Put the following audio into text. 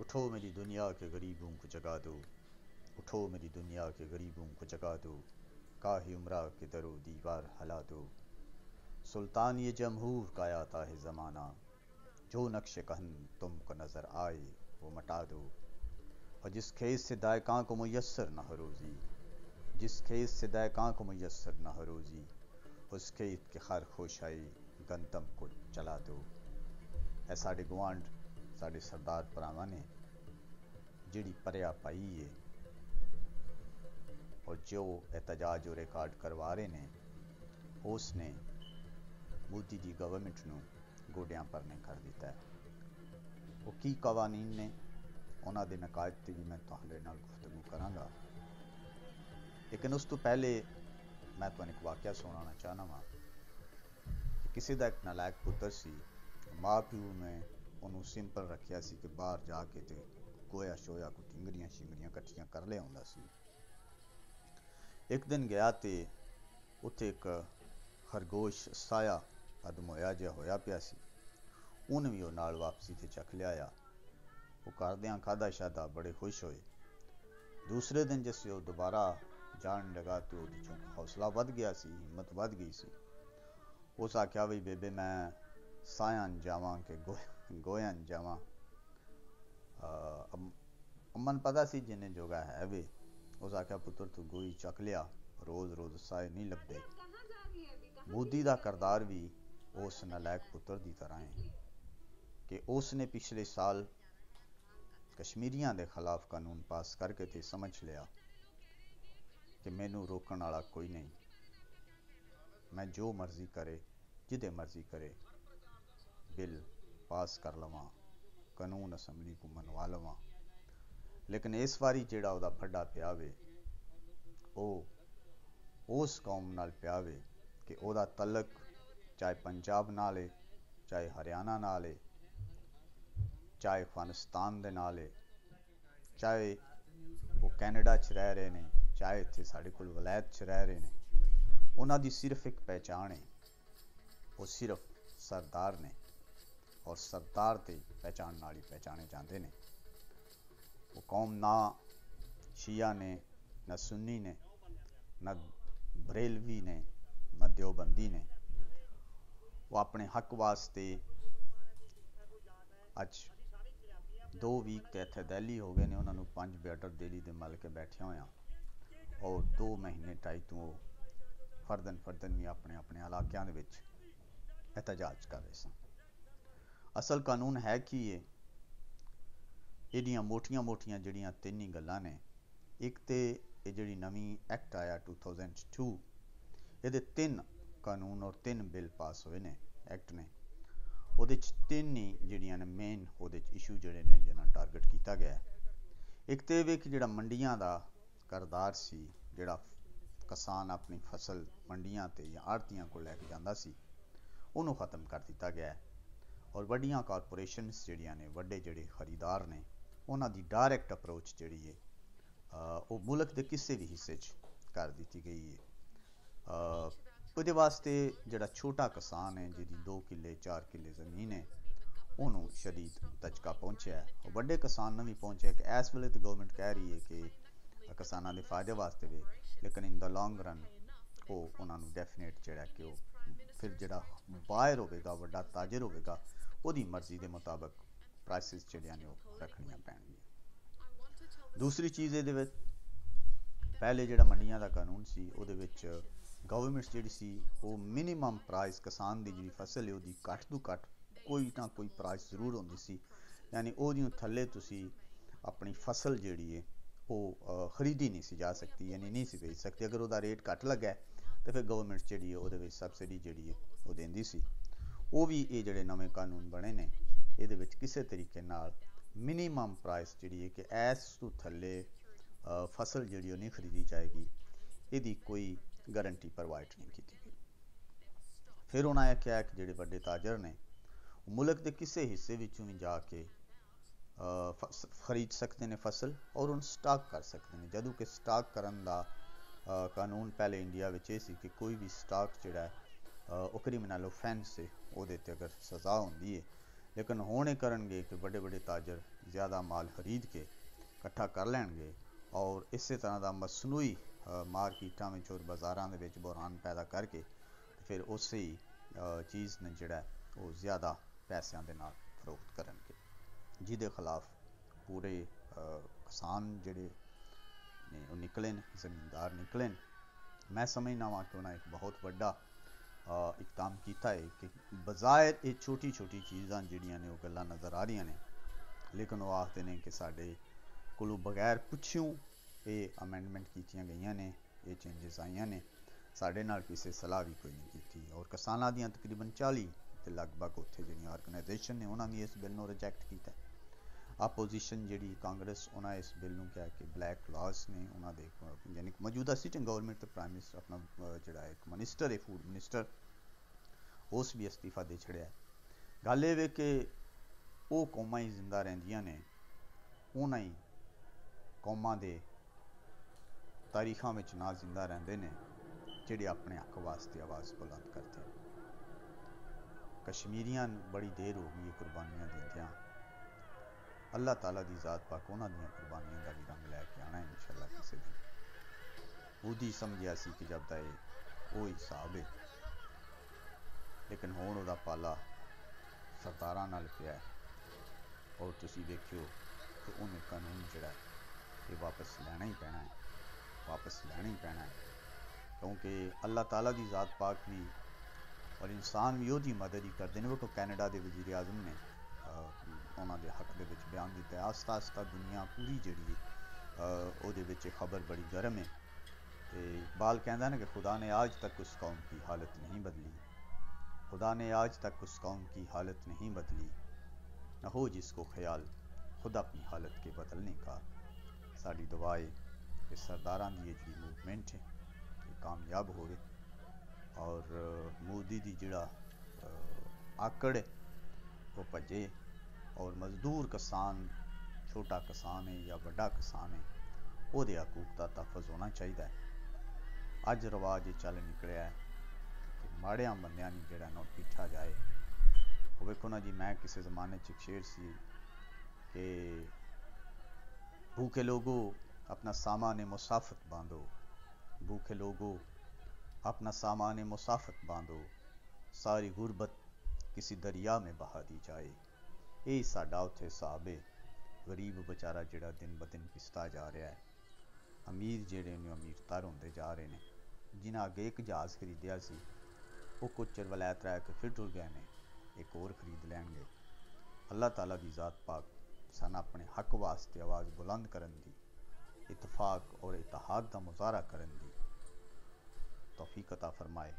उठो मेरी दुनिया के गरीबों को जगा दो, उठो मेरी दुनिया के गरीबों को जगा दो, काहे उम्रा के दरो दीवार हला दो। सुल्तान ये जमहूर का आता है ज़माना, जो नक्श कहन तुमको नज़र आए वो मटा दो। और जिस खेत से दायकां को मुयस्सर न हो रोज़ी, जिस खेत से दायकां को मुयस्सर न हो रोज़ी, उस खेत के खर खोशाई गंतम को चला दो। ऐ साढ़े गुआंढ साढ़े सरदार भरावां ने जिहड़ी परिया पाई है और जो एहतजाज और रिकॉर्ड करवा रहे ने, उसने मोदी दी गवर्नमेंट नूं गोडियां परने कर दिता है। वो की कवानीन ने, उन्हां दे नकायत ते भी मैं तुहाडे नाल गुफ्तगू करांगा, लेकिन उस तो पहले मैं तुहानूं एक वाकया सुनाना चाहना वा। किसी दा एक नालायक पुत्र सी, माँ प्यू ने उन्होंने सिंपल रखिया सी कि बाहर जाके ते गोया शोया को टिंगरियां शिंगरियां कट्ठियां कर लिया आउंदा सी। एक दिन गया ते उत्थे एक खरगोश साया अदमोया जिहा होया पिया सी, उन्हें भी वो नाल वापसी ते चक लिया। वो करदियां खादा शादा बड़े खुश होए। दूसरे दिन जिससे वो दोबारा जान लगा तो वो चूंकि हौसला वध गया सी, हिम्मत वध गई सी। उस आख्या बई बेबे मैं सायन जावां के गोयन जावां। अम्मन पता सी जिन्हें जोगा है वे। उस आख्या पुत्र तू गोई चक लिया, रोज रोज साए नहीं लगते। मोदी का करदार भी उस नलायक पुत्र की तरह है कि उसने पिछले साल कश्मीरियों के खिलाफ कानून पास करके थे समझ लिया कि मैनू रोकने वाला कोई नहीं, मैं जो मर्जी करे जिदे मर्जी करे बिल पास कर लवां, कानून असैम्बली को मनवा लवां। लेकिन इस बारी जिहड़ा उहदा फड्डा पिया वे उस कौम नाल पिया वे कि उहदा तलक चाहे पंजाब नाल है, चाहे हरियाणा नाल है, चाहे अफगानिस्तान दे नाल है, चाहे वो कैनेडा च रह रहे ने, चाहे इत्थे साडे कोल वलायत च रह रहे ने। उन्हां दी सिर्फ एक पहचान है, वो सिर्फ सरदार ने, और सरदार ते पहचान नाल ही पहचाने जाते हैं। वो कौम ना शिया ने, न सुन्नी ने, न बरेलवी ने, न देवबंदी ने। वो अपने हक वास्ते अज 2 वीक तो इत्थे दिल्ली हो गए ने, उन्होंने 5 बेटर दिल्ली दे मल के बैठे हुए और 2 महीने ढाई तो फर्दन भी अपने अपने इलाकों के विच एहतजाज कर रहे सन। असल कानून है कि ये मोटियां मोटियां जड़ियां 3 ही गल्लां ने। एक तो ये जी नवी एक्ट आया 2002, ये 3 कानून और 3 बिल पास हुए ने एक्ट ने। वो 3 ही जड़ियां ने मेन वो इशू जड़े ने जिन्हें टारगेट किया गया है। एक तो यह कि जो मंडियां का करदार सी, जोड़ा किसान अपनी फसल मंडियां ते या आड़तियां को लैके जाता सी, उन्होंने खत्म कर दिया गया है। और वड्डियां कारपोरेशनस जड़ियां ने, वड्डे जड़े खरीदार ने, उन्हां दी डायरैक्ट अप्रोच जड़ी है वो मुल्क के किसी भी हिस्से कर दी गई है। उहदे वास्ते जड़ा छोटा किसान है जिहदी 2 किले 4 किले जमीन है, उन्होंने शदीद दचका पहुंचा है। और वड्डे किसान ने भी पहुंचा कि इस वेले तो गवर्नमेंट कह रही है कि किसानों के फायदे वास्ते वे, लेकिन इन द लॉन्ग रन वो उन्होंने डेफिनेट जड़ा कि वो फिर जड़ा बायर होगा, वड्डा ताजर होगा, उहदी मर्जी के मुताबिक प्राइसिस जड़ियां ने रखनियां पैणगियां। दूसरी चीज़ ये पहले जो मंडियां का कानून सी उहदे विच गवर्नमेंट जी सी वो मिनीमम प्राइस किसान की जी फसल है वो घट तो घट कोई ना कोई प्राइस जरूर होंदी सी, यानी वो थले तुसी अपनी फसल जी है वो खरीदी नहीं सी जा सकती, यानी नहीं सी बेच सकती। अगर वह रेट घट लगा तो फिर गवर्नमेंट जी वो सबसिडी जी है वो देंदी सी। वो भी ये जोड़े नवे कानून बने ने ये किसी तरीके नाल मिनीमम प्राइस जी है कि इस तो थले फसल जी नहीं खरीदी जाएगी, यदी कोई गारंटी प्रोवाइड नहीं की गई। फिर उन्होंने आख्या कि जोड़े बड़े ताजर ने मुल्क के किसी हिस्से विचों भी जाके खरीद सकते हैं फसल और उन स्टॉक कर सकते हैं। जदों कि स्टॉक करन दा कानून पहले इंडिया में ये सी कि कोई भी स्टॉक जोड़ा वो क्रिमिनल ऑफेंस है, वो अगर सज़ा होंदी है लेकिन हुण करनगे कि बड़े बड़े ताजर ज़्यादा माल खरीद के इकट्ठा कर लैणगे और इस तरह का मसनूई मार्केटां में और बाज़ारां दे विच बुहरान पैदा करके फिर उस चीज़ ने जिहड़ा वो ज़्यादा पैसों के नाल फरोख्त करनगे, जिहदे खिलाफ पूरे किसान जिहड़े ने वो निकले, ज़मींदार निकले। मैं समझना वा कि उन्हें एक बहुत बड़ा इकदाम किया है कि बज़ाहिर ये छोटी छोटी चीज़ां जिहड़ियां ने वो गल्लां नज़र आ रही ने, लेकिन वो आखते हैं कि साडे कोलों बगैर पुछियों ये अमेंडमेंट कीतियां गईयां ने, ये चेंजिस आईयां ने, साडे नाल किसी सलाह भी कोई नहीं की। और किसानां दियां तकरीबन 40 ते लगभग उत्थे जिहड़ियां ऑर्गेनाइजेशन ने उन्होंने भी इस बिल नूं रिजैक्ट किया। आपोजिशन जिहड़ी कांग्रेस उन्हें इस बिल नूं कहा कि ब्लैक लॉस ने उन्होंने यानी मौजूदा सिटिंग गवर्नमेंट तो प्राइम मिनिस्टर अपना जिहड़ा एक मिनिस्टर है फूड मिनिस्टर उस भी अस्तीफा दे छड़िया है। गल ये वे कि वो कौमां ही जिंदा रहिंदियां ने, उन्हां ही कौमां दे तारीखां विच ना जिंदा रहिंदे ने जिहड़े अपने हक वास्ते आवाज़ बुलंद करते हैं। कश्मीरियां बड़ी देर हो गई कुर्बानियां दिंदियां, अल्लाह ताला दी ज़ात पाक उन्हां दियां कुर्बानियां का भी रंग लैके आना है इंशाअल्लाह किसी दिन। उदी समझिया सी कि जब दा वो हिसाब है, लेकिन हुण उहदा पाला सरदारां नाल पिया है और तुसीं देखियो कि उन्हें कानून जिहड़ा ये वापस लैना ही पैना है, वापस लैना ही पैना है, क्योंकि अल्लाह ताला दी ज़ात पाक भी और इंसान भी ओहदी मदद ही करते हैं। वो कैनेडा के वजीर आजम ने उन्होंने हक दे विच बयान दिता है। आस्ता आस्ता दुनिया पूरी जिहड़ी ओहदे विच खबर बड़ी गर्म है। तो इकबाल कहता ना कि खुदा ने आज तक उस कौम की हालत नहीं बदली, खुदा ने आज तक उस कौम की हालत नहीं बदली, न हो जिसको ख्याल खुद अपनी हालत के बदलने का। साड़ी दुआ है कि सरदारां दी जी मूवमेंट है ये कामयाब होवे और मोदी दी जिहड़ा आकड़ है वो भजे और मजदूर किसान, छोटा किसान है या बड़ा किसान है, ਉਹਦੇ हकूक का तहफ़ुज़ होना चाहिए। अज रिवाज ये चल निकलिया है कि माड़ियां बंदियां नहीं जिहड़ा ना पीछा जाए। वो वेखो ना जी, मैं किसी ज़माने च एक शेर सी कि भूखे लोगों अपना सामान मुसाफत बांधो, भूखे लोगों अपना सामान मुसाफत बांधो, सारी गुरबत किसी दरिया में बहा दी जाए। यही साडा उत्थे हिसाब है। गरीब बेचारा जिहड़ा दिन ब दिन पिसता जा रहा है, अमीर जिहड़े ने अमीर तर होंदे जा रहे हैं। जिन्हें अगे एक जहाज़ खरीदिया सी वो कुछ चिर वलैत रह के फिर टुर गए ने, एक और खरीद लैणगे। अल्लाह ताला दी ज़ात पाक सन अपने हक वास्ते आवाज़ बुलंद करन दी, इतफाक और इत्तेहाद का मुजाहरा करन दी तौफीक अता फरमाए।